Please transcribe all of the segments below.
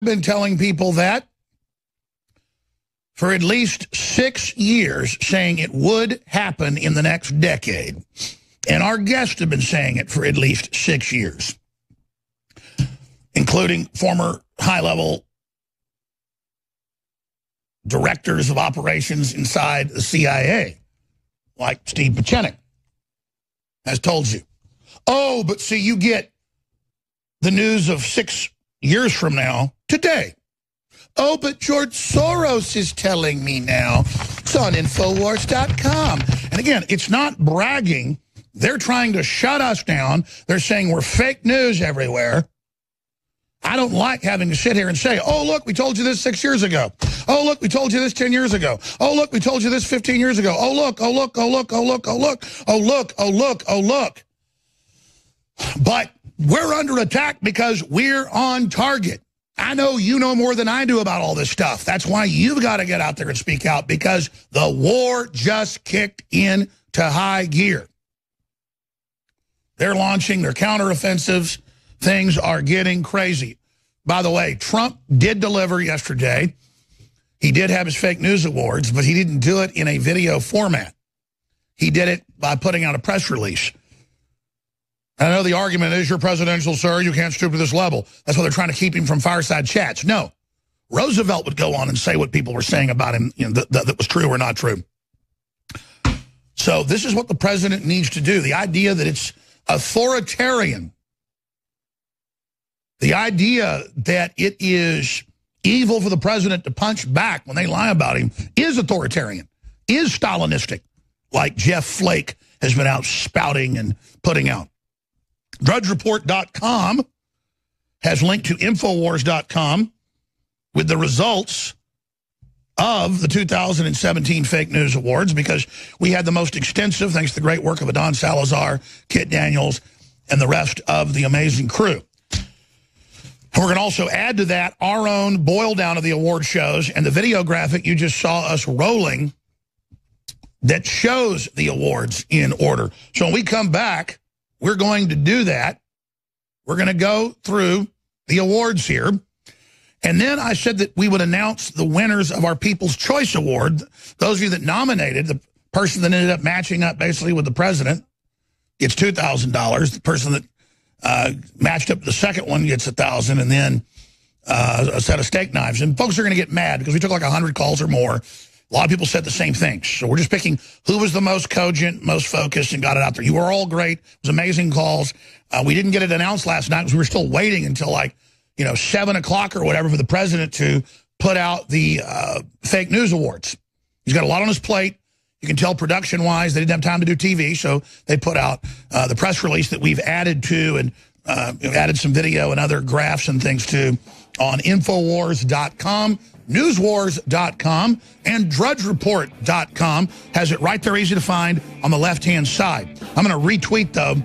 been telling people that for at least 6 years, saying it would happen in the next decade. And our guests have been saying it for at least 6 years, including former high-level directors of operations inside the CIA, like Steve Pachenik has told you. Oh, but see, you get the news of 6 years from now today. Oh, but George Soros is telling me now. It's on INFOWARS.com. And again, it's not bragging. They're trying to shut us down. They're saying we're fake news everywhere. I don't like having to sit here and say, oh, look, we told you this 6 years ago. Oh, look, we told you this 10 years ago. Oh, look, we told you this 15 years ago. Oh, look, oh, look, oh, look, oh, look, oh, look, oh, look, oh, look, oh, look. But we're under attack because we're on target. I know you know more than I do about all this stuff. That's why you've got to get out there and speak out, because the war just kicked into high gear. They're launching their counteroffensives. Things are getting crazy. By the way, Trump did deliver yesterday. He did have his fake news awards, but he didn't do it in a video format. He did it by putting out a press release. I know the argument is, you're presidential, sir, you can't stoop to this level. That's why they're trying to keep him from fireside chats. No. Roosevelt would go on and say what people were saying about him, you know, that was true or not true. So this is what the president needs to do. The idea that it's authoritarian, the idea that it is evil for the president to punch back when they lie about him, is authoritarian, is Stalinistic, like Jeff Flake has been out spouting and putting out. DrudgeReport.com has linked to INFOWARS.com with the results of the 2017 Fake News Awards, because we had the most extensive, thanks to the great work of Adon Salazar, Kit Daniels, and the rest of the amazing crew. We're going to also add to that our own boil down of the award shows and the video graphic you just saw us rolling that shows the awards in order. So when we come back, we're going to do that. We're going to go through the awards here. And then I said that we would announce the winners of our People's Choice Award. Those of you that nominated, the person that ended up matching up basically with the president gets $2,000. The person that matched up the second one gets $1,000, and then a set of steak knives. And folks are going to get mad because we took like 100 calls or more. A lot of people said the same things. So we're just picking who was the most cogent, most focused, and got it out there. You were all great. It was amazing calls. We didn't get it announced last night because we were still waiting until 7 o'clock or whatever for the president to put out the fake news awards. He's got a lot on his plate. You can tell production-wise they didn't have time to do TV, so they put out the press release that we've added to and added some video and other graphs and things to on INFOWARS.com. Newswars.com and DrudgeReport.com has it right there, easy to find on the left-hand side. I'm going to retweet, though,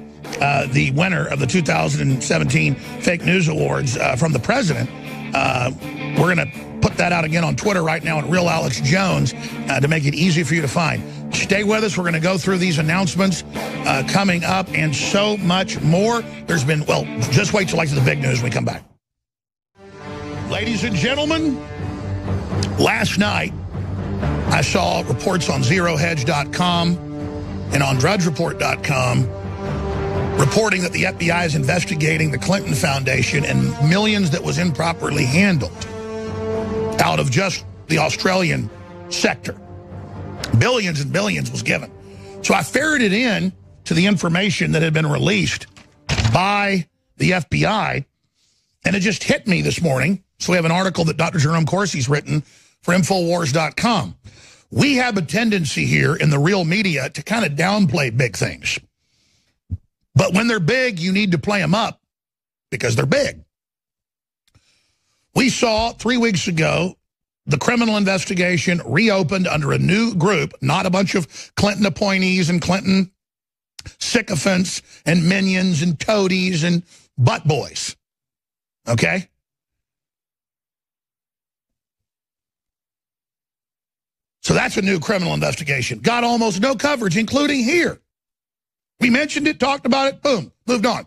the winner of the 2017 Fake News Awards from the president. We're going to put that out again on Twitter right now at Real Alex Jones to make it easy for you to find. Stay with us. We're going to go through these announcements coming up and so much more. There's been, well, just wait till the big news when we come back. Ladies and gentlemen, last night, I saw reports on ZeroHedge.com and on DrudgeReport.com reporting that the FBI is investigating the Clinton Foundation and millions that was improperly handled out of just the Australian sector. Billions and billions was given. So I ferreted in to the information that had been released by the FBI, and it just hit me this morning. So we have an article that Dr. Jerome Corsi's written for INFOWARS.com. We have a tendency here in the real media to kind of downplay big things. But when they're big, you need to play them up because they're big. We saw 3 weeks ago the criminal investigation reopened under a new group, not a bunch of Clinton appointees and Clinton sycophants and minions and toadies and butt boys. Okay? So that's a new criminal investigation. Got almost no coverage, including here. We mentioned it, talked about it, boom, moved on.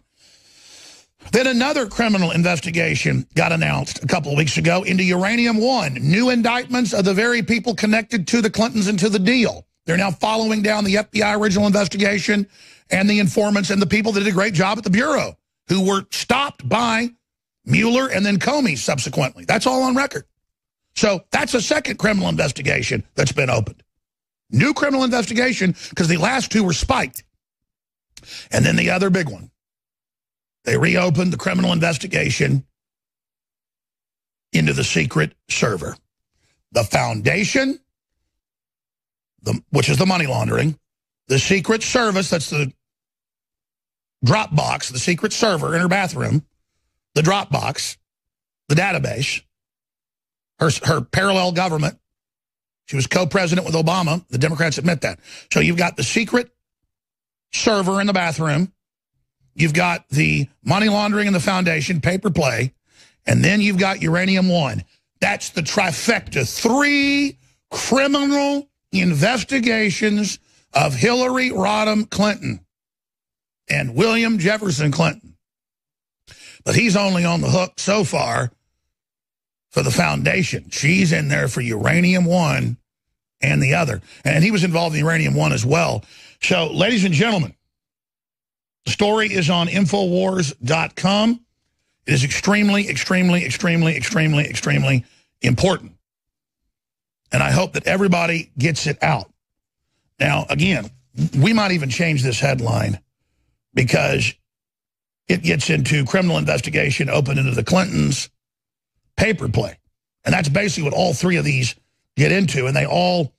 Then another criminal investigation got announced a couple of weeks ago into Uranium One. New indictments of the very people connected to the Clintons and to the deal. They're now following down the FBI original investigation and the informants and the people that did a great job at the Bureau who were stopped by Mueller and then Comey subsequently. That's all on record. So that's a second criminal investigation that's been opened. New criminal investigation because the last two were spiked. And then the other big one. They reopened the criminal investigation into the secret server. The foundation, which is the money laundering, the secret service, that's the Dropbox, the secret server in her bathroom, the Dropbox, the database, her parallel government. She was co-president with Obama. The Democrats admit that. So you've got the secret server in the bathroom. You've got the money laundering in the foundation, paper play, and then you've got Uranium One. That's the trifecta. 3 criminal investigations of Hillary Rodham Clinton and William Jefferson Clinton. But he's only on the hook so far for the foundation. She's in there for Uranium One and the other. And he was involved in Uranium One as well. So, ladies and gentlemen, the story is on INFOWARS.com. It is extremely, extremely, extremely, extremely, extremely important. And I hope that everybody gets it out. Now, again, we might even change this headline because it gets into criminal investigation open into the Clintons' paper play. And that's basically what all 3 of these get into, and they all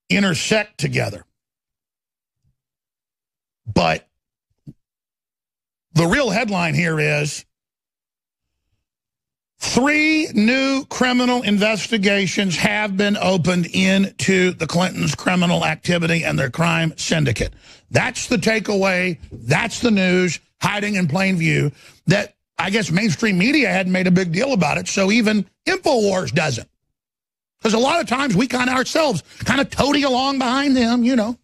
intersect together. But the real headline here is 3 new criminal investigations have been opened into the Clintons' criminal activity and their crime syndicate. That's the takeaway. That's the news, hiding in plain view, that I guess mainstream media hadn't made a big deal about it, so even INFOWARS doesn't. Because a lot of times we kind of ourselves kind of toady along behind them, you know.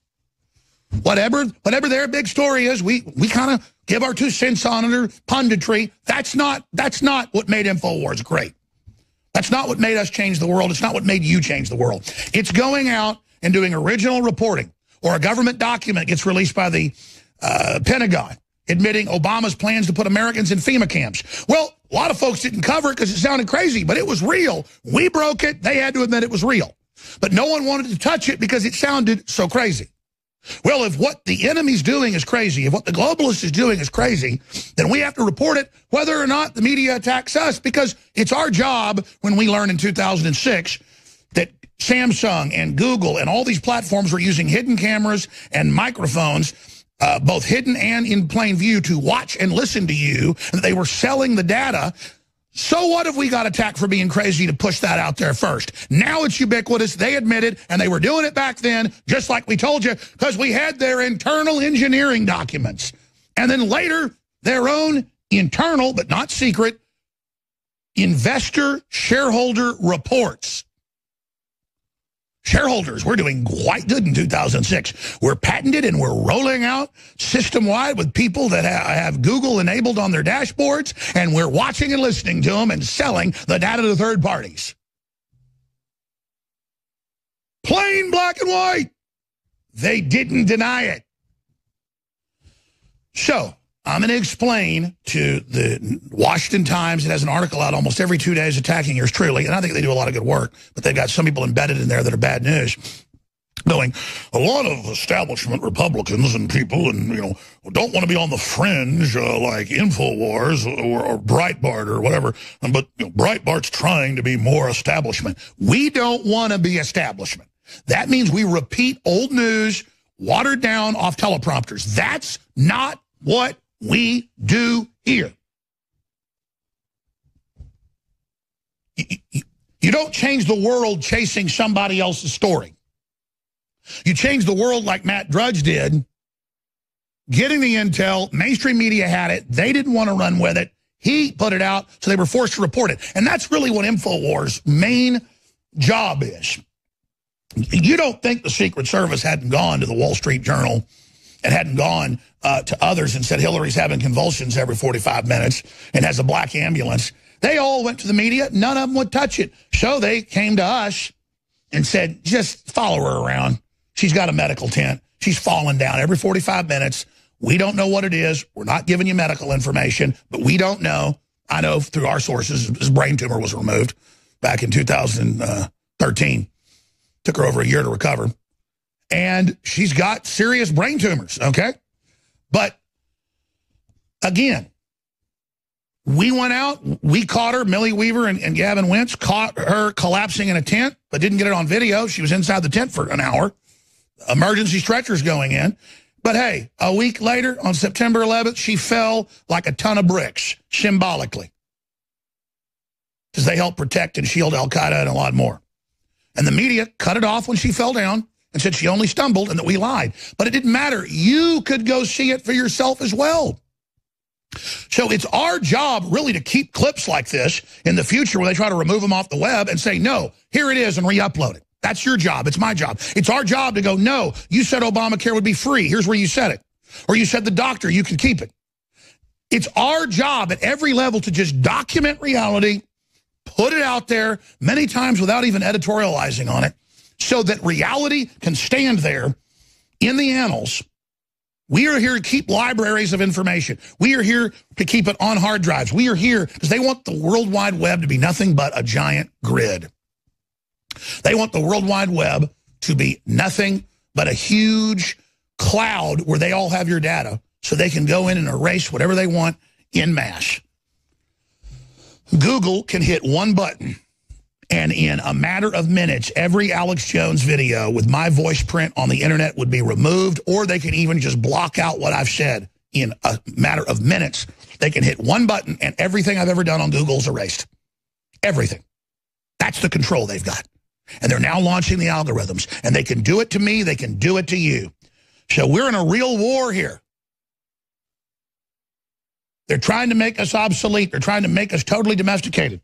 Whatever their big story is, we kind of give our 2 cents on it or punditry. That's not what made INFOWARS great. That's not what made us change the world. It's not what made you change the world. It's going out and doing original reporting, or a government document gets released by the Pentagon admitting Obama's plans to put Americans in FEMA camps. Well, a lot of folks didn't cover it because it sounded crazy, but it was real. We broke it. They had to admit it was real. But no one wanted to touch it because it sounded so crazy. Well, if what the enemy's doing is crazy, if what the globalist is doing is crazy, then we have to report it whether or not the media attacks us, because it's our job when we learned in 2006 that Samsung and Google and all these platforms were using hidden cameras and microphones, both hidden and in plain view, to watch and listen to you, and that they were selling the data. So what if we got attacked for being crazy to push that out there first? Now it's ubiquitous. They admitted, and they were doing it back then, just like we told you, because we had their internal engineering documents. And then later, their own internal, but not secret, investor shareholder reports. Shareholders, we're doing quite good in 2006. We're patented and we're rolling out system-wide with people that have Google enabled on their dashboards, and we're watching and listening to them and selling the data to third parties. Plain black and white. They didn't deny it. So I'm going to explain to the Washington Times. It has an article out almost every 2 days attacking yours truly, and I think they do a lot of good work, but they've got some people embedded in there that are bad news, going, a lot of establishment Republicans and people, and don't want to be on the fringe like INFOWARS or Breitbart or whatever, but Breitbart's trying to be more establishment. We don't want to be establishment. That means we repeat old news, watered down off teleprompters. That's not what we do here. You don't change the world chasing somebody else's story. You change the world like Matt Drudge did, getting the intel. Mainstream media had it. They didn't want to run with it. He put it out, so they were forced to report it. And that's really what INFOWAR's main job is. You don't think the Secret Service hadn't gone to the Wall Street Journal and hadn't gone to others and said Hillary's having convulsions every 45 minutes and has a black ambulance. They all went to the media. None of them would touch it. So they came to us and said, just follow her around. She's got a medical tent. She's falling down every 45 minutes. We don't know what it is. We're not giving you medical information, but we don't know. I know through our sources, his brain tumor was removed back in 2013. Took her over a year to recover. And she's got serious brain tumors, okay? But, again, we went out, we caught her, Millie Weaver and Gavin Wentz caught her collapsing in a tent, but didn't get it on video. She was inside the tent for an hour. Emergency stretchers going in. But, hey, a week later, on September 11th, she fell like a ton of bricks, symbolically. Because they helped protect and shield al-Qaeda and a lot more. And the media cut it off when she fell down and said she only stumbled and that we lied. But it didn't matter. You could go see it for yourself as well. So it's our job, really, to keep clips like this in the future where they try to remove them off the web and say, no, here it is, and re-upload it. That's your job. It's my job. It's our job to go, no, you said Obamacare would be free. Here's where you said it. Or you said the doctor, you can keep it. It's our job at every level to just document reality, put it out there many times without even editorializing on it, so that reality can stand there in the annals. We are here to keep libraries of information. We are here to keep it on hard drives. We are here because they want the World Wide Web to be nothing but a giant grid. They want the World Wide Web to be nothing but a huge cloud where they all have your data so they can go in and erase whatever they want en masse. Google can hit one button, and in a matter of minutes, every Alex Jones video with my voice print on the internet would be removed, or they can even just block out what I've said in a matter of minutes. They can hit one button, and everything I've ever done on Google's erased. Everything. That's the control they've got. And they're now launching the algorithms, and they can do it to me, they can do it to you. So we're in a real war here. They're trying to make us obsolete. They're trying to make us totally domesticated.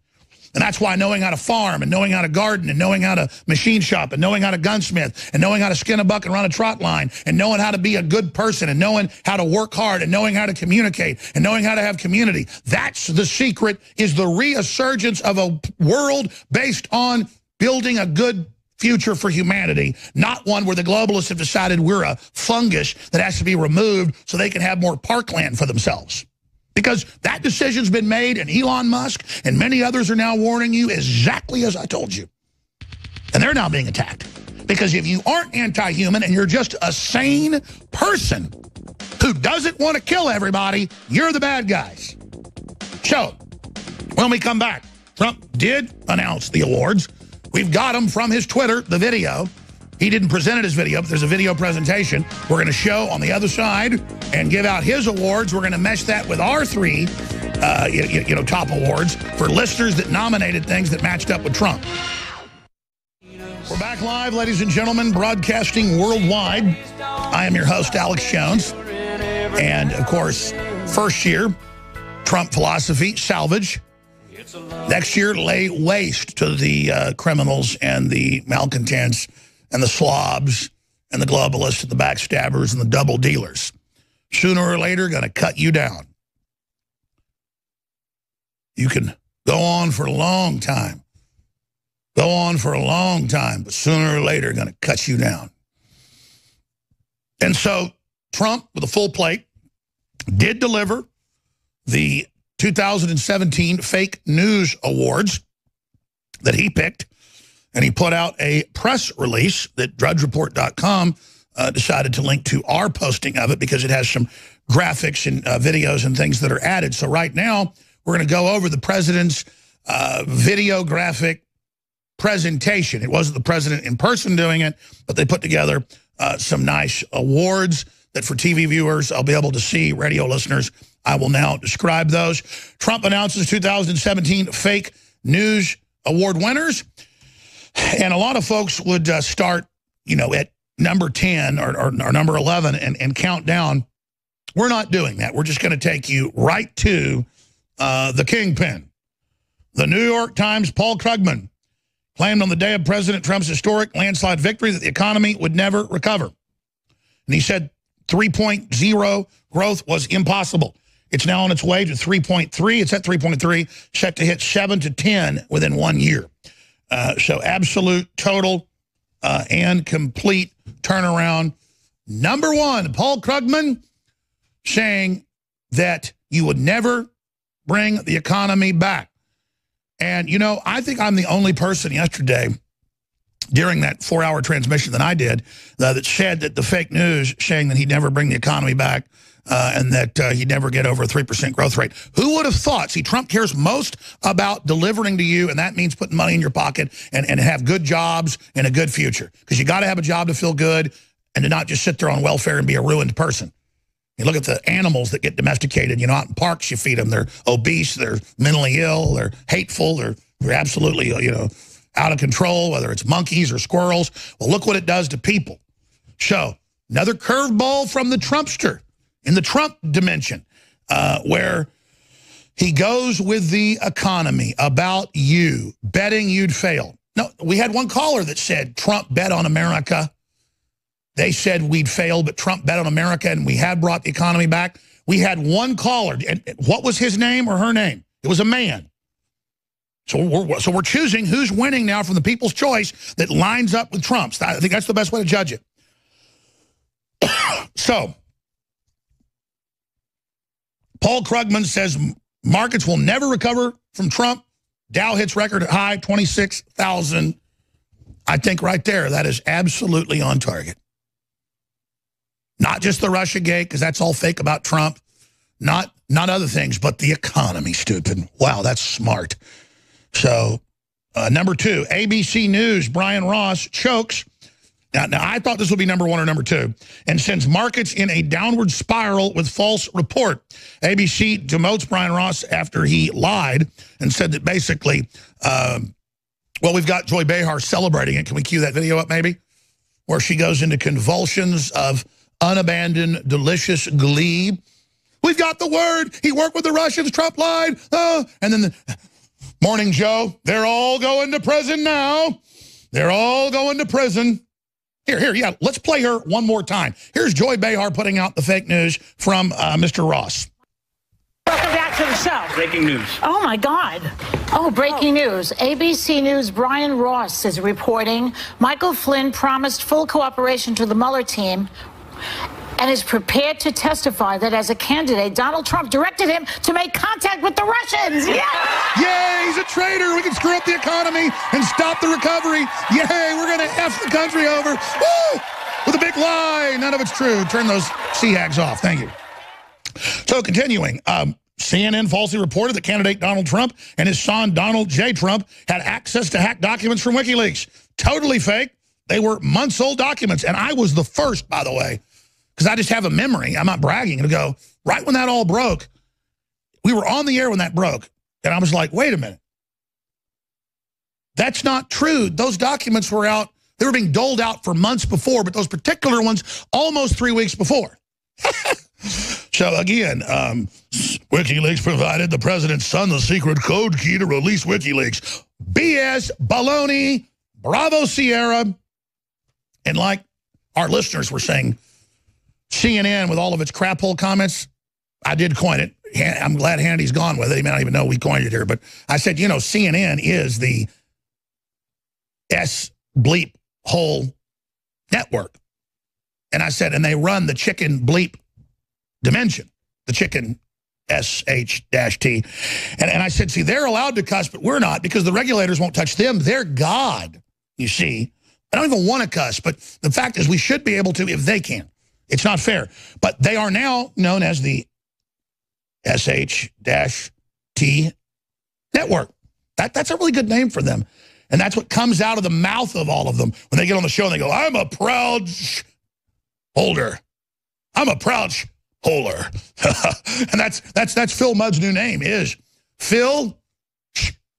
And that's why knowing how to farm and knowing how to garden and knowing how to machine shop and knowing how to gunsmith and knowing how to skin a buck and run a trot line and knowing how to be a good person and knowing how to work hard and knowing how to communicate and knowing how to have community. That's the secret, is the resurgence of a world based on building a good future for humanity, not one where the globalists have decided we're a fungus that has to be removed so they can have more parkland for themselves. Because that decision's been made, and Elon Musk and many others are now warning you exactly as I told you. And they're now being attacked. Because if you aren't anti-human and you're just a sane person who doesn't want to kill everybody, you're the bad guys. So, when we come back, Trump did announce the awards. We've got them from his Twitter, the video. He didn't present it as video, but there's a video presentation we're going to show on the other side and give out his awards. We're going to mesh that with our three, top awards for listeners that nominated things that matched up with Trump. We're back live, ladies and gentlemen, broadcasting worldwide. I am your host, Alex Jones. And, of course, first year, Trump philosophy, salvage. Next year, lay waste to the criminals and the malcontents and the slobs and the globalists and the backstabbers and the double dealers. Sooner or later, going to cut you down. You can go on for a long time. Go on for a long time, but sooner or later, going to cut you down. And so Trump, with a full plate, did deliver the 2017 Fake News Awards that he picked. And he put out a press release that drudgereport.com decided to link to our posting of it because it has some graphics and videos and things that are added. So right now, we're going to go over the president's video graphic presentation. It wasn't the president in person doing it, but they put together some nice awards that for TV viewers, I'll be able to see. Radio listeners, I will now describe those. Trump announces 2017 Fake News Award winners. And a lot of folks would start, at number 10 or number 11 and count down. We're not doing that. We're just going to take you right to the kingpin. The New York Times' Paul Krugman claimed on the day of President Trump's historic landslide victory that the economy would never recover. And he said 3.0 growth was impossible. It's now on its way to 3.3. It's at 3.3, set to hit 7 to 10 within 1 year. So absolute, total, and complete turnaround. Number one, Paul Krugman saying that you would never bring the economy back. And, you know, I think I'm the only person yesterday during that 4-hour transmission that I did that said that the fake news saying that he'd never bring the economy back and that he'd never get over a 3% growth rate. Who would have thought? See, Trump cares most about delivering to you, and that means putting money in your pocket and have good jobs and a good future. Because you got to have a job to feel good and to not just sit there on welfare and be a ruined person. You look at the animals that get domesticated, you know, out in parks, you feed them. They're obese, they're mentally ill, they're hateful, they're absolutely, you know, out of control, whether it's monkeys or squirrels. Well, look what it does to people. So, another curveball from the Trumpster in the Trump dimension, where he goes with the economy about you, betting you'd fail. No, we had one caller that said Trump bet on America. They said we'd fail, but Trump bet on America, and we had brought the economy back. We had one caller, and what was his name or her name? It was a man. So we're choosing who's winning now from the people's choice that lines up with Trump's. I think that's the best way to judge it. So, Paul Krugman says markets will never recover from Trump. Dow hits record high, 26,000. I think right there, that is absolutely on target. Not just the Russia gate, because that's all fake about Trump. Not other things, but the economy, stupid. Wow, that's smart. So, number two, ABC News, Brian Ross chokes. Now, I thought this would be number one or number two. And sends markets in a downward spiral with false report. ABC demotes Brian Ross after he lied and said that basically, well, we've got Joy Behar celebrating it. Can we cue that video up maybe? Where she goes into convulsions of unabandoned, delicious glee. We've got the word. He worked with the Russians. Trump lied. And then Morning Joe. They're all going to prison now. They're all going to prison. Here, yeah, let's play her one more time. Here's Joy Behar putting out the fake news from Mr. Ross. Welcome back to the show. Breaking news. Oh, my God. Oh, breaking news. ABC News' Brian Ross is reporting Michael Flynn promised full cooperation to the Mueller team and is prepared to testify that as a candidate, Donald Trump directed him to make contact with the Russians. Yeah! Yay, he's a traitor. We can screw up the economy and stop the recovery. Yay, we're going to F the country over. Woo! With a big lie. None of it's true. Turn those sea hags off. Thank you. So continuing, CNN falsely reported that candidate Donald Trump and his son Donald J. Trump had access to hacked documents from WikiLeaks. Totally fake. They were months-old documents. And I was the first, by the way, because I just have a memory. I'm not bragging. To go, right when that all broke, we were on the air when that broke. And I was like, wait a minute. That's not true. Those documents were out. They were being doled out for months before, but those particular ones almost 3 weeks before. So again, WikiLeaks provided the president's son the secret code key to release WikiLeaks. BS, baloney, Bravo Sierra. And like our listeners were saying, CNN with all of its crap hole comments, I did coin it. I'm glad Hannity's gone with it. He may not even know we coined it here. But I said, you know, CNN is the S-bleep hole network. And I said, and they run the chicken bleep dimension, the chicken S-H-T. And I said, see, they're allowed to cuss, but we're not because the regulators won't touch them. They're God, you see. I don't even want to cuss, but the fact is we should be able to if they can. It's not fair. But they are now known as the SH-T network. That's a really good name for them. And that's what comes out of the mouth of all of them. When they get on the show and they go, I'm a proud holder. I'm a proud holder. And that's Phil Mudd's new name is Phil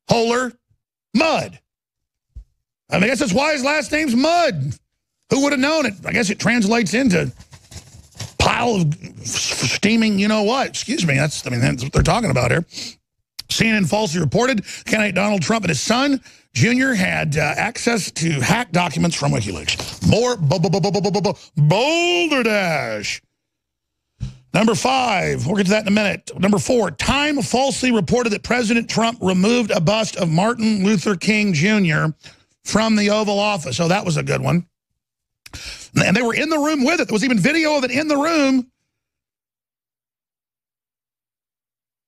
Holer Mudd. I guess that's why his last name's Mudd. Who would have known it? I guess it translates into pile of steaming, you know what? Excuse me. That's what they're talking about here. CNN falsely reported candidate Donald Trump and his son, Jr., had access to hacked documents from WikiLeaks. More Boulder Dash. Number 5, we'll get to that in a minute. Number 4, Time falsely reported that President Trump removed a bust of Martin Luther King Jr. from the Oval Office. So that was a good one. And they were in the room with it. There was even video of it in the room.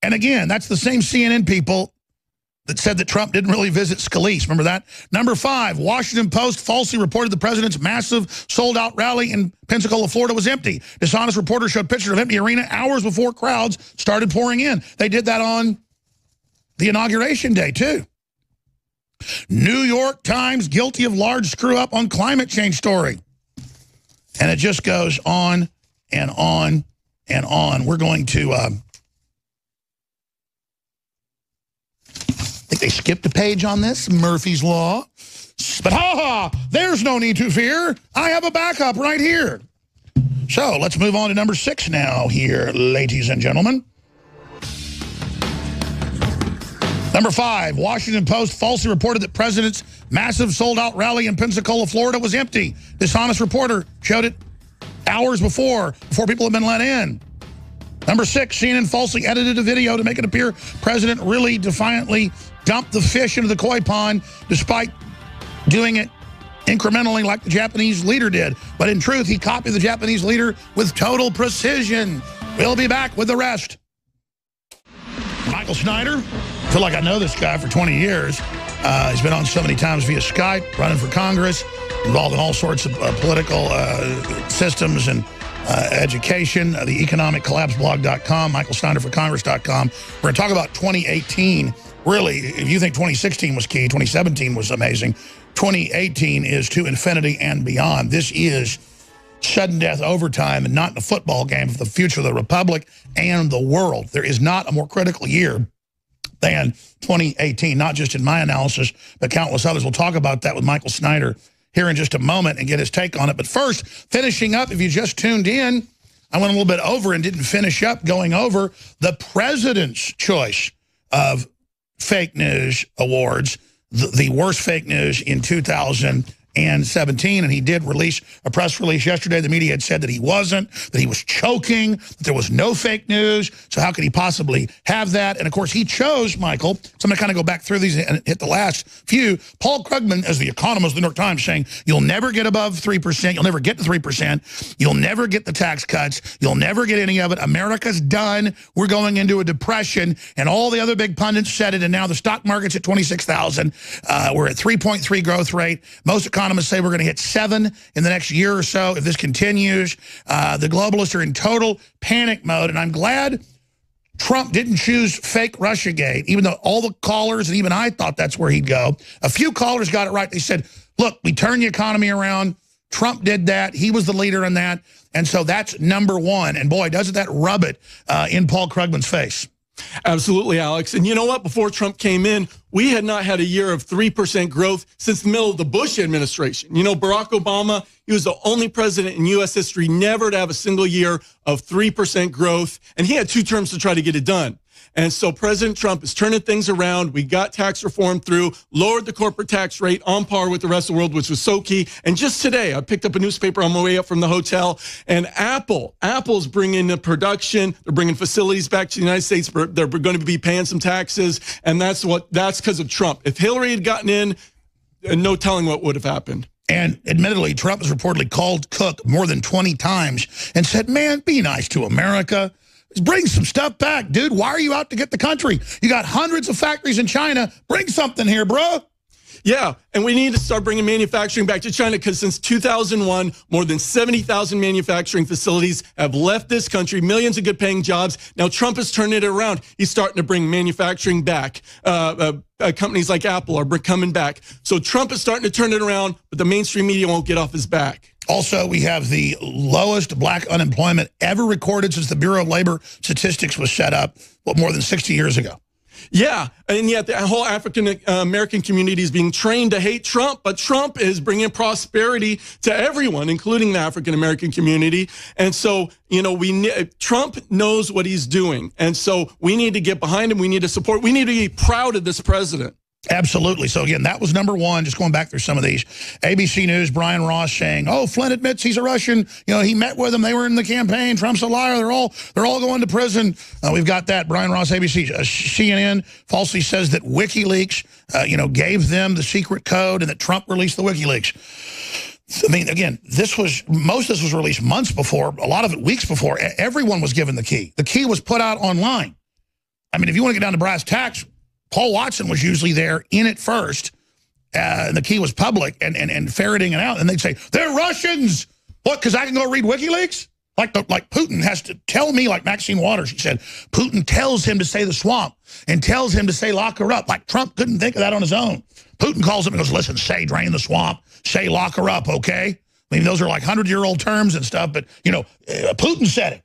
And again, that's the same CNN people that said that Trump didn't really visit Scalise. Remember that? Number 5, Washington Post falsely reported the president's massive sold-out rally in Pensacola, Florida was empty. Dishonest reporters showed pictures of empty arena hours before crowds started pouring in. They did that on the inauguration day, too. New York Times guilty of large screw-up on climate change story. And it just goes on and on and on. We're going to... I think they skipped a page on this, Murphy's Law. But there's no need to fear. I have a backup right here. So let's move on to number 6 now here, ladies and gentlemen. Number 5, Washington Post falsely reported that president's massive sold-out rally in Pensacola, Florida was empty. Dishonest reporter showed it hours before people had been let in. Number 6, CNN falsely edited a video to make it appear President really defiantly dumped the fish into the koi pond despite doing it incrementally like the Japanese leader did. But in truth, he copied the Japanese leader with total precision. We'll be back with the rest. Michael Snyder. I feel like I know this guy for 20 years. He's been on so many times via Skype, running for Congress, involved in all sorts of political systems and education, the economiccollapseblog.com, michaelsnyderforcongress.com. We're going to talk about 2018. Really, if you think 2016 was key, 2017 was amazing. 2018 is to infinity and beyond. This is sudden death overtime and not in a football game for the future of the republic and the world. There is not a more critical year than 2018, not just in my analysis, but countless others. We'll talk about that with Michael Snyder here in just a moment and get his take on it. But first, finishing up, if you just tuned in, I went a little bit over and didn't finish up going over the president's choice of fake news awards, the worst fake news in 2017. And he did release a press release yesterday. The media had said that he wasn't, that he was choking, that there was no fake news. So how could he possibly have that? And of course, he chose, Michael, so I'm going to kind of go back through these and hit the last few. Paul Krugman, as the economist of the New York Times, saying you'll never get above 3%. You'll never get to 3%. You'll never get the tax cuts. You'll never get any of it. America's done. We're going into a depression. And all the other big pundits said it. And now the stock market's at 26,000. We're at 3.3 growth rate. Most economists say we're going to hit 7 in the next year or so if this continues. The globalists are in total panic mode. And I'm glad Trump didn't choose fake Russiagate, even though all the callers, and even I thought that's where he'd go. A few callers got it right. They said, look, we turned the economy around. Trump did that. He was the leader in that. And so that's number 1. And boy, doesn't that rub it in Paul Krugman's face. Absolutely, Alex. And you know what? Before Trump came in, we had not had a year of 3% growth since the middle of the Bush administration. You know, Barack Obama, he was the only president in U.S. history never to have a single year of 3% growth. And he had 2 terms to try to get it done. And so President Trump is turning things around. We got tax reform through, lowered the corporate tax rate on par with the rest of the world, which was so key. And just today, I picked up a newspaper on my way up from the hotel, and Apple's bringing the production. They're bringing facilities back to the United States. They're going to be paying some taxes, and that's because of Trump. If Hillary had gotten in, no telling what would have happened. And admittedly, Trump has reportedly called Cook more than 20 times and said, man, be nice to America. Bring some stuff back, dude. Why are you out to get the country? You got hundreds of factories in China. Bring something here, bro. Yeah, and we need to start bringing manufacturing back to China because since 2001, more than 70,000 manufacturing facilities have left this country, millions of good-paying jobs. Now Trump is turning it around. He's starting to bring manufacturing back. Companies like Apple are coming back. So Trump is starting to turn it around, but the mainstream media won't get off his back. Also, we have the lowest black unemployment ever recorded since the Bureau of Labor Statistics was set up, more than 60 years ago. Yeah, and yet the whole African American community is being trained to hate Trump, but Trump is bringing prosperity to everyone, including the African American community. And so, you know, Trump knows what he's doing. And so we need to get behind him. We need to support. We need to be proud of this president. Absolutely. So, again, that was number one, just going back through some of these. ABC News, Brian Ross saying, oh, Flynn admits he's a Russian. You know, he met with them. They were in the campaign. Trump's a liar. They're all going to prison. We've got that. Brian Ross, ABC. CNN falsely says that WikiLeaks, gave them the secret code and that Trump released the WikiLeaks. I mean, again, most of this was released months before, a lot of it weeks before. Everyone was given the key. The key was put out online. I mean, if you want to get down to brass tacks, Paul Watson was usually there in it first, and the key was public and ferreting it out. And they'd say, they're Russians. What, because I can go read WikiLeaks? Like Putin has to tell me, like Maxine Waters, she said, Putin tells him to say the swamp and tells him to say lock her up. Like Trump couldn't think of that on his own. Putin calls him and goes, listen, say drain the swamp, say lock her up, okay? I mean, those are like 100-year-old terms and stuff, but, Putin said it.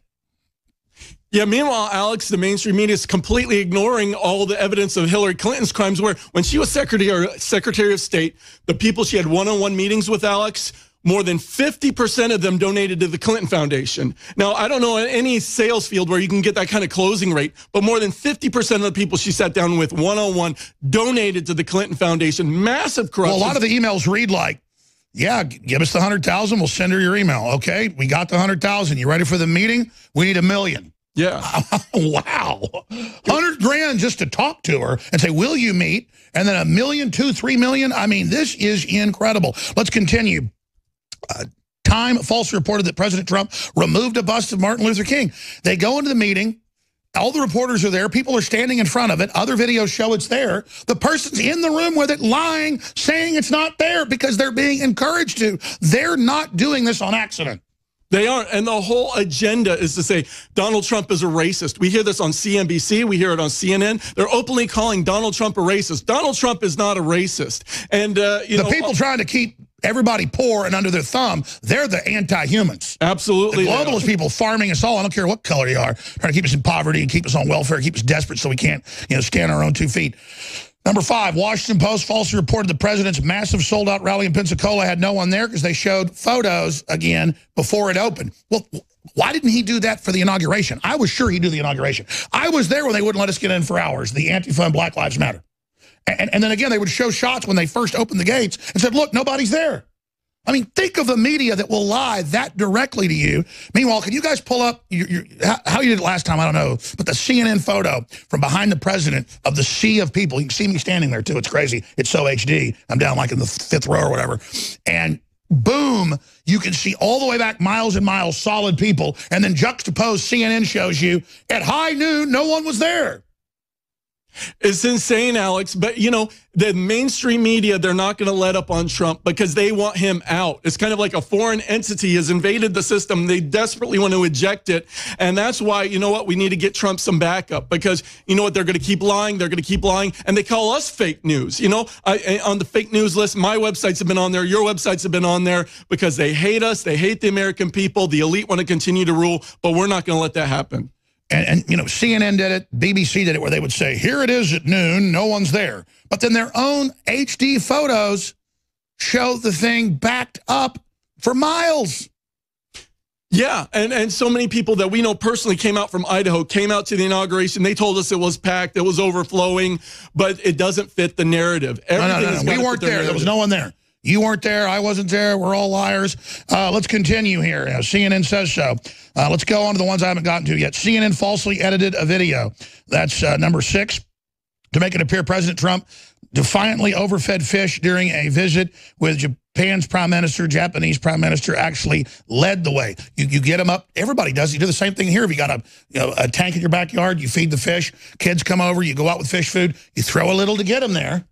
Yeah, meanwhile, Alex, the mainstream media is completely ignoring all the evidence of Hillary Clinton's crimes, where when she was Secretary of State, the people she had one-on-one meetings with, Alex, more than 50% of them donated to the Clinton Foundation. Now, I don't know any sales field where you can get that kind of closing rate, but more than 50% of the people she sat down with one-on-one donated to the Clinton Foundation. Massive corruption. Well, a lot of the emails read like, yeah, give us the 100,000, we'll send her your email. Okay, we got the 100,000. You ready for the meeting? We need $1 million. Yeah. Wow. 100 grand just to talk to her and say, will you meet? And then $1 million, $2, $3 million. I mean, this is incredible. Let's continue. Time falsely reported that President Trump removed a bust of Martin Luther King. They go into the meeting. All the reporters are there. People are standing in front of it. Other videos show it's there. The person's in the room with it lying, saying it's not there because they're being encouraged to. They're not doing this on accident. They aren't. And the whole agenda is to say Donald Trump is a racist. We hear this on CNBC. We hear it on CNN. They're openly calling Donald Trump a racist. Donald Trump is not a racist. And, the people trying to keep everybody poor and under their thumb, they're the anti-humans. Absolutely. The globalist people farming us all, I don't care what color you are, trying to keep us in poverty and keep us on welfare, keep us desperate so we can't, stand on our own 2 feet. Number 5, Washington Post falsely reported the president's massive sold-out rally in Pensacola had no one there because they showed photos, again, before it opened. Well, why didn't he do that for the inauguration? I was sure he'd do the inauguration. I was there when they wouldn't let us get in for hours, the Antifa and Black Lives Matter. And then, again, they would show shots when they first opened the gates and said, look, nobody's there. I mean, think of the media that will lie that directly to you. Meanwhile, can you guys pull up how you did it last time? I don't know. But the CNN photo from behind the president of the sea of people. You can see me standing there, too. It's crazy. It's so HD. I'm down like in the 5th row or whatever. And boom, you can see all the way back miles and miles, solid people. And then juxtaposed, CNN shows you at high noon, no one was there. It's insane, Alex. But, the mainstream media, they're not going to let up on Trump because they want him out. It's kind of like a foreign entity has invaded the system. They desperately want to eject it. And that's why, we need to get Trump some backup because, they're going to keep lying. They're going to keep lying. And they call us fake news. On the fake news list, my websites have been on there. Your websites have been on there because they hate us. They hate the American people. The elite want to continue to rule, but we're not going to let that happen. And CNN did it, BBC did it, where they would say, here it is at noon, no one's there. But then their own HD photos show the thing backed up for miles. Yeah, and so many people that we know personally came out from Idaho, came out to the inauguration. They told us it was packed, it was overflowing, but it doesn't fit the narrative. No. We weren't there. There was no one there. You weren't there. I wasn't there. We're all liars. Let's continue here. CNN says so. Let's go on to the ones I haven't gotten to yet. CNN falsely edited a video. That's number 6. To make it appear President Trump defiantly overfed fish during a visit with Japan's prime minister. Japanese prime minister actually led the way. You get them up. Everybody does. You do the same thing here. If you got a tank in your backyard, you feed the fish. Kids come over. You go out with fish food. You throw a little to get them there.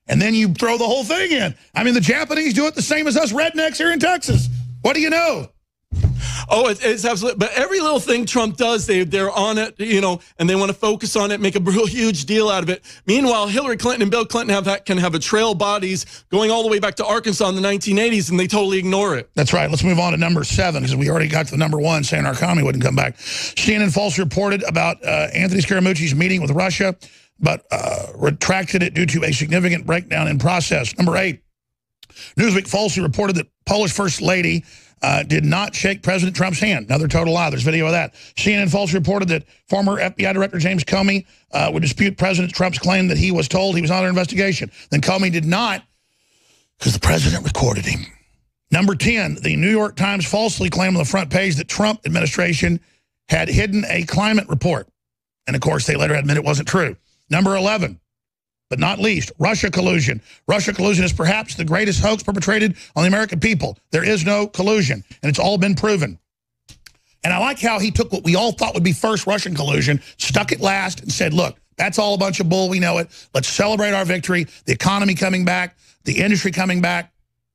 And then you throw the whole thing in. I mean, the Japanese do it the same as us rednecks here in Texas. What do you know? Oh, it's absolutely. But every little thing Trump does, they're on it, and they want to focus on it, make a real huge deal out of it. Meanwhile, Hillary Clinton and Bill Clinton can have a trail bodies going all the way back to Arkansas in the 1980s, and they totally ignore it. That's right. Let's move on to number 7, because we already got to the number 1, saying our economy wouldn't come back. CNN falsely reported about Anthony Scaramucci's meeting with Russia, but retracted it due to a significant breakdown in process. Number 8, Newsweek falsely reported that Polish First Lady did not shake President Trump's hand. Another total lie. There's video of that. CNN falsely reported that former FBI Director James Comey would dispute President Trump's claim that he was told he was under investigation. Then Comey did not because the president recorded him. Number 10, the New York Times falsely claimed on the front page that Trump administration had hidden a climate report. And, of course, they later admit it wasn't true. Number 11, but not least, Russia collusion. Russia collusion is perhaps the greatest hoax perpetrated on the American people. There is no collusion, and it's all been proven. And I like how he took what we all thought would be first, Russian collusion, stuck it last, and said, look, that's all a bunch of bull. We know it. Let's celebrate our victory, the economy coming back, the industry coming back,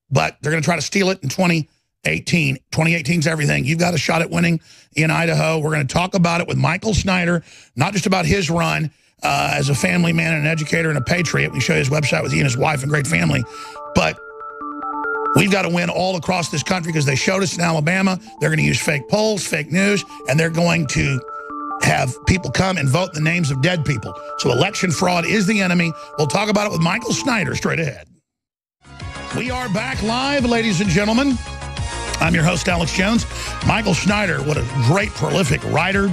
but they're going to try to steal it in 2018. 2018 is everything. You've got a shot at winning in Idaho. We're going to talk about it with Michael Snyder, not just about his run as a family man and an educator and a patriot. We show you his website with he and his wife and great family. But we've got to win all across this country because they showed us in Alabama. They're going to use fake polls, fake news, and they're going to have people come and vote the names of dead people. So election fraud is the enemy. We'll talk about it with Michael Snyder straight ahead. We are back live, ladies and gentlemen. I'm your host, Alex Jones. Michael Snyder, what a great, prolific writer,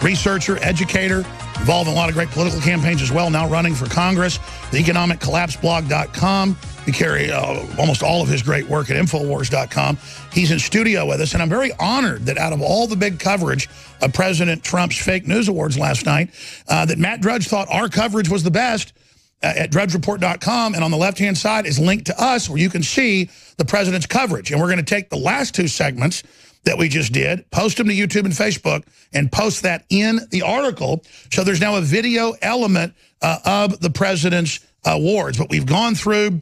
researcher, educator, involved in a lot of great political campaigns as well, now running for Congress, the economiccollapseblog.com. We carry almost all of his great work at INFOWARS.com. He's in studio with us, and I'm very honored that out of all the big coverage of President Trump's fake news awards last night, that Matt Drudge thought our coverage was the best at drudgereport.com, and on the left-hand side is linked to us where you can see the president's coverage. And we're going to take the last two segments that we just did, post them to YouTube and Facebook, and post that in the article. So there's now a video element of the president's awards. But we've gone through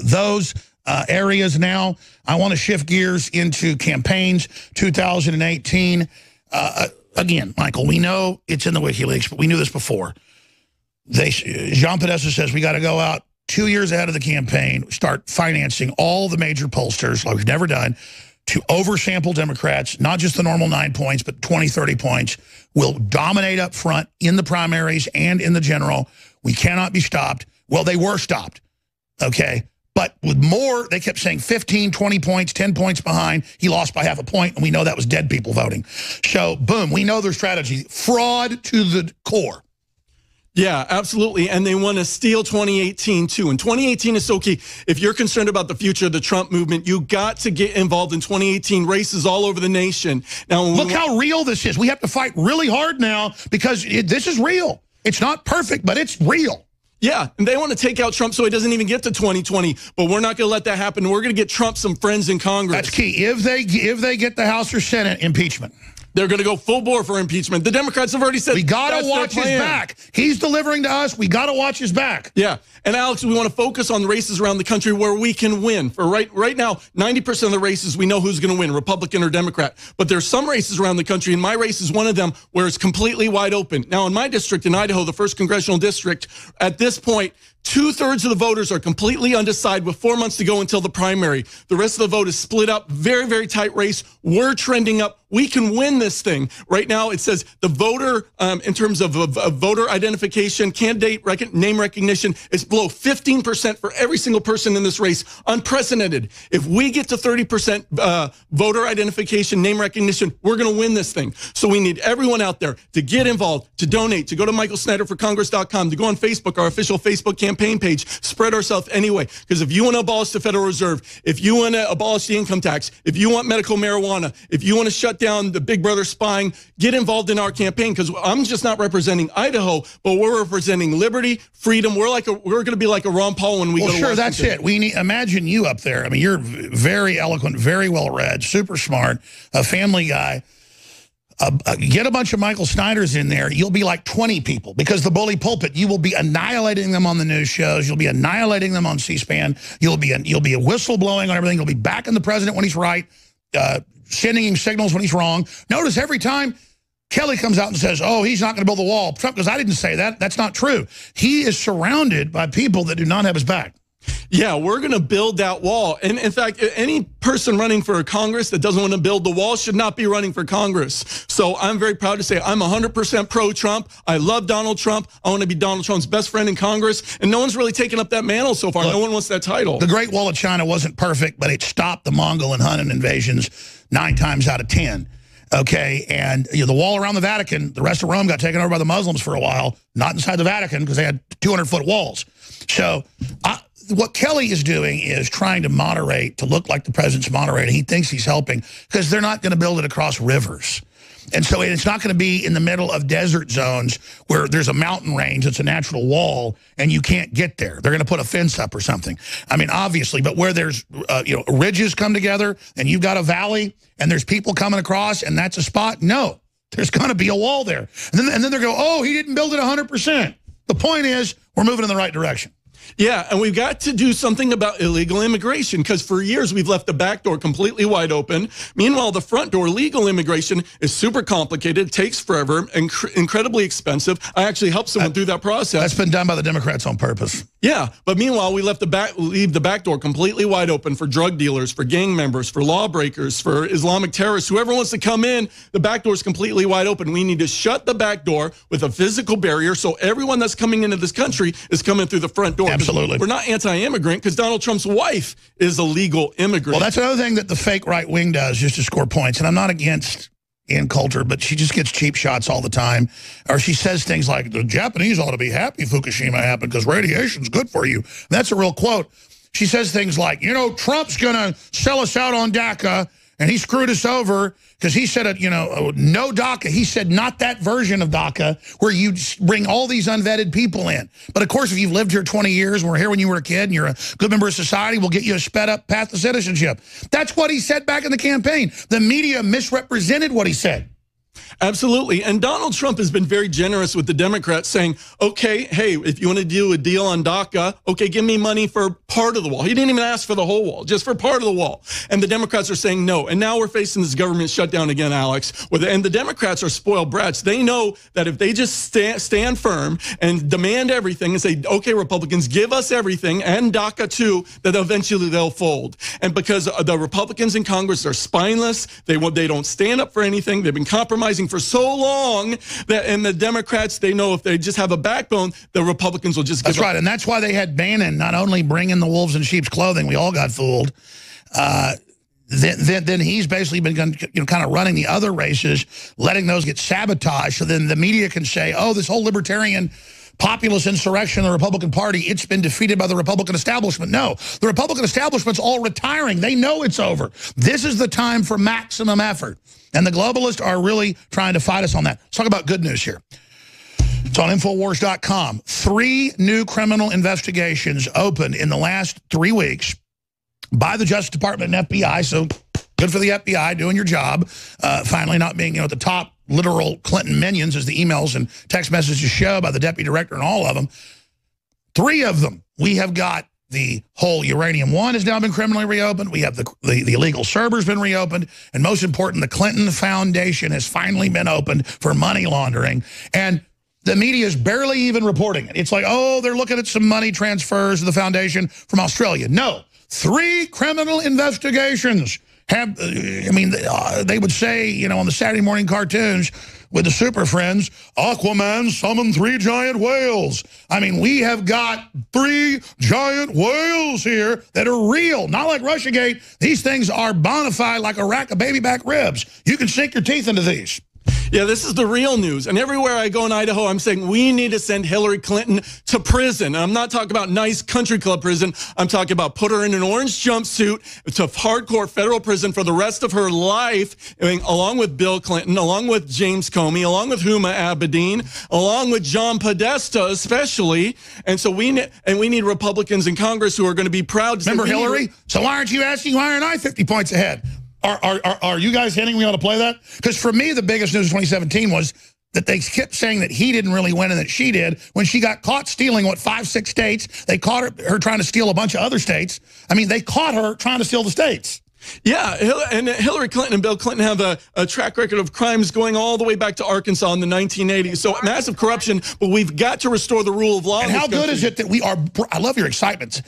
those areas now. I want to shift gears into campaigns 2018. Again, Michael, we know it's in the WikiLeaks, but we knew this before. Jean Podesta says we got to go out 2 years ahead of the campaign, start financing all the major pollsters like we've never done to oversample Democrats, not just the normal 9 points, but 20, 30 points. We'll dominate up front in the primaries and in the general. We cannot be stopped. Well, they were stopped, okay? But with more, they kept saying 15, 20 points, 10 points behind. He lost by half a point, and we know that was dead people voting. So, boom, we know their strategy. Fraud to the core. Yeah, absolutely. And they want to steal 2018 too. And 2018 is so key. If you're concerned about the future of the Trump movement, you got to get involved in 2018 races all over the nation. Now, look how real this is. We have to fight really hard now because this is real. It's not perfect, but it's real. Yeah, and they want to take out Trump so he doesn't even get to 2020. But we're not going to let that happen. We're going to get Trump some friends in Congress. That's key. If they get the House or Senate, impeachment. They're going to go full bore for impeachment. The Democrats have already said we got to watch his back. He's delivering to us. We got to watch his back. Yeah. And Alex, we want to focus on the races around the country where we can win. For right now, 90% of the races, we know who's going to win, Republican or Democrat. But there's some races around the country, and my race is one of them, where it's completely wide open. Now, in my district in Idaho, the 1st Congressional District, at this point, 2/3 of the voters are completely undecided with 4 months to go until the primary. The rest of the vote is split up. Very, very tight race. We're trending up. We can win this thing. Right now, it says the voter, in terms of voter identification, candidate name recognition, is below 15% for every single person in this race. Unprecedented. If we get to 30% voter identification, name recognition, we're going to win this thing. So we need everyone out there to get involved, to donate, to go to michaelsnyderforcongress.com, to go on Facebook, our official Facebook campaign page, spread ourselves anyway. Because if you want to abolish the Federal Reserve, if you want to abolish the income tax, if you want medical marijuana, if you want to shut down the Big Brother spying, get involved in our campaign. Because I'm just not representing Idaho, but we're representing liberty, freedom. We're going to be like a Ron Paul when we go to Washington. That's it. We need, imagine you up there. I mean, you're very eloquent, very well read, super smart, a family guy. Get a bunch of Michael Snyders in there. You'll be like 20 people because the bully pulpit, you will be annihilating them on the news shows. You'll be annihilating them on C-SPAN. You'll be a whistle blowing on everything. You'll be backing the president when he's right, sending him signals when he's wrong. Notice every time Kelly comes out and says, oh, he's not going to build the wall, Trump goes, I didn't say that. That's not true. He is surrounded by people that do not have his back. Yeah, we're going to build that wall. And in fact, any person running for Congress that doesn't want to build the wall should not be running for Congress. So I'm very proud to say I'm 100% pro-Trump. I love Donald Trump. I want to be Donald Trump's best friend in Congress. And no one's really taken up that mantle so far. Look, no one wants that title. The Great Wall of China wasn't perfect, but it stopped the Mongol and Hun invasions 9 times out of 10. Okay, and the wall around the Vatican, the rest of Rome got taken over by the Muslims for a while, not inside the Vatican because they had 200-foot walls. So what Kelly is doing is trying to moderate, to look like the president's moderating. He thinks he's helping because they're not going to build it across rivers. And so it's not going to be in the middle of desert zones where there's a mountain range, it's a natural wall, and you can't get there. They're going to put a fence up or something. I mean, obviously, but where there's, ridges come together and you've got a valley and there's people coming across and that's a spot, no, there's going to be a wall there. And then they go, oh, he didn't build it 100%. The point is, we're moving in the right direction. Yeah, and we've got to do something about illegal immigration because for years we've left the back door completely wide open. Meanwhile, the front door, legal immigration, is super complicated, takes forever, incredibly expensive. I actually helped someone through that process. That's been done by the Democrats on purpose. Yeah, but meanwhile, we leave the back door completely wide open for drug dealers, for gang members, for lawbreakers, for Islamic terrorists, whoever wants to come in. The back door is completely wide open. We need to shut the back door with a physical barrier so everyone that's coming into this country is coming through the front door. Absolutely. We're not anti-immigrant because Donald Trump's wife is a legal immigrant. Well, that's another thing that the fake right wing does just to score points. And I'm not against Ann Coulter, but she just gets cheap shots all the time. Or she says things like, the Japanese ought to be happy Fukushima happened because radiation's good for you. And that's a real quote. She says things like, Trump's going to sell us out on DACA, and he screwed us over because he said, no DACA. He said not that version of DACA where you bring all these unvetted people in. But, of course, if you've lived here 20 years and were here when you were a kid and you're a good member of society, we'll get you a sped-up path to citizenship. That's what he said back in the campaign. The media misrepresented what he said. Absolutely. And Donald Trump has been very generous with the Democrats saying, okay, hey, if you want to do a deal on DACA, okay, give me money for part of the wall. He didn't even ask for the whole wall, just for part of the wall. And the Democrats are saying no. And now we're facing this government shutdown again, Alex. And the Democrats are spoiled brats. They know that if they just stand firm and demand everything and say, okay, Republicans, give us everything and DACA too, that eventually they'll fold. And because the Republicans in Congress are spineless, they don't stand up for anything. They've been compromising for so long and the Democrats, they know if they just have a backbone, the Republicans will just give up. That's right, and that's why they had Bannon not only bring in the wolves in sheep's clothing, we all got fooled, then he's basically been kind of running the other races, letting those get sabotaged, so then the media can say, oh, this whole libertarian populist insurrection in the Republican Party, it's been defeated by the Republican establishment. No, the Republican establishment's all retiring. They know it's over. This is the time for maximum effort. And the globalists are really trying to fight us on that. Let's talk about good news here. It's on INFOWARS.com. 3 new criminal investigations opened in the last 3 weeks by the Justice Department and FBI. So good for the FBI doing your job. Finally not being at the top literal Clinton minions, as the emails and text messages show, by the deputy director and all of them. 3 of them. We have got the whole Uranium One has now been criminally reopened. We have the illegal servers been reopened. And most important, the Clinton Foundation has finally been opened for money laundering. And the media is barely even reporting it. It's like, oh, they're looking at some money transfers to the foundation from Australia. No, 3 criminal investigations have, they would say, on the Saturday morning cartoons with the Super Friends, Aquaman summoned 3 giant whales. I mean, we have got 3 giant whales here that are real, not like Russiagate. These things are bona fide like a rack of baby back ribs. You can sink your teeth into these. Yeah, this is the real news. And everywhere I go in Idaho, I'm saying we need to send Hillary Clinton to prison. And I'm not talking about nice country club prison. I'm talking about put her in an orange jumpsuit to hardcore federal prison for the rest of her life, along with Bill Clinton, along with James Comey, along with Huma Abedin, along with John Podesta especially. And so we need Republicans in Congress who are going to be proud to remember Hillary? So why aren't you asking, why aren't I 50 points ahead? Are you guys hinting we ought to play that? Because for me, the biggest news of 2017 was that they kept saying that he didn't really win and that she did when she got caught stealing, 5, 6 states. They caught her trying to steal a bunch of other states. I mean, they caught her trying to steal the states. Yeah, and Hillary Clinton and Bill Clinton have a track record of crimes going all the way back to Arkansas in the 1980s. So massive corruption, but we've got to restore the rule of law. And how good is it that we are, I love your excitement.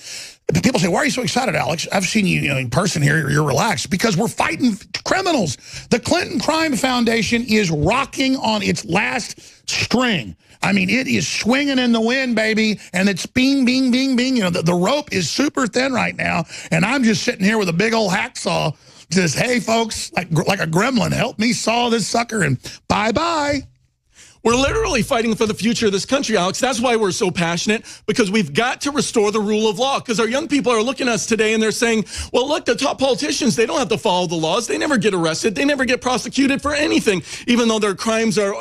People say, why are you so excited, Alex? I've seen you, in person here, you're relaxed. Because we're fighting criminals. The Clinton Crime Foundation is rocking on its last string. I mean, it is swinging in the wind, baby, and it's bing, bing, bing, bing. You know, the rope is super thin right now, and I'm just sitting here with a big old hacksaw, just, hey, folks, like a gremlin, help me saw this sucker, and bye-bye. We're literally fighting for the future of this country, Alex. That's why we're so passionate, because we've got to restore the rule of law. Because our young people are looking at us today and they're saying, well, look, the top politicians, they don't have to follow the laws. They never get arrested. They never get prosecuted for anything, even though their crimes are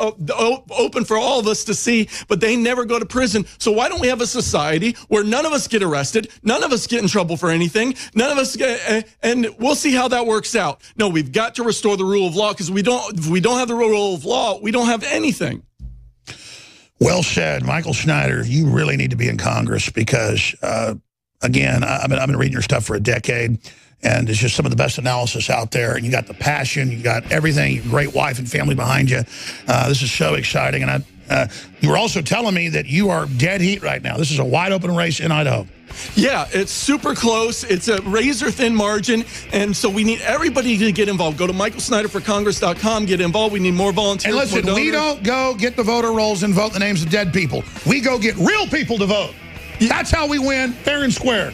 open for all of us to see, but they never go to prison. So why don't we have a society where none of us get arrested, none of us get in trouble for anything, none of us get, and we'll see how that works out. No, we've got to restore the rule of law, because if we don't have the rule of law, we don't have anything. Well said. Michael Schneider, you really need to be in Congress because, again, I've been reading your stuff for a decade, and it's just some of the best analysis out there. And you got the passion, you got everything, your great wife and family behind you. This is so exciting. And you were also telling me that you are dead heat right now. This is a wide-open race in Idaho. Yeah, it's super close. It's a razor-thin margin, and so we need everybody to get involved. Go to michaelsnyderforcongress.com, get involved. We need more volunteers. And listen, we don't go get the voter rolls and vote the names of dead people. We go get real people to vote. That's how we win, fair and square.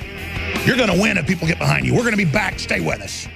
You're going to win if people get behind you. We're going to be back. Stay with us.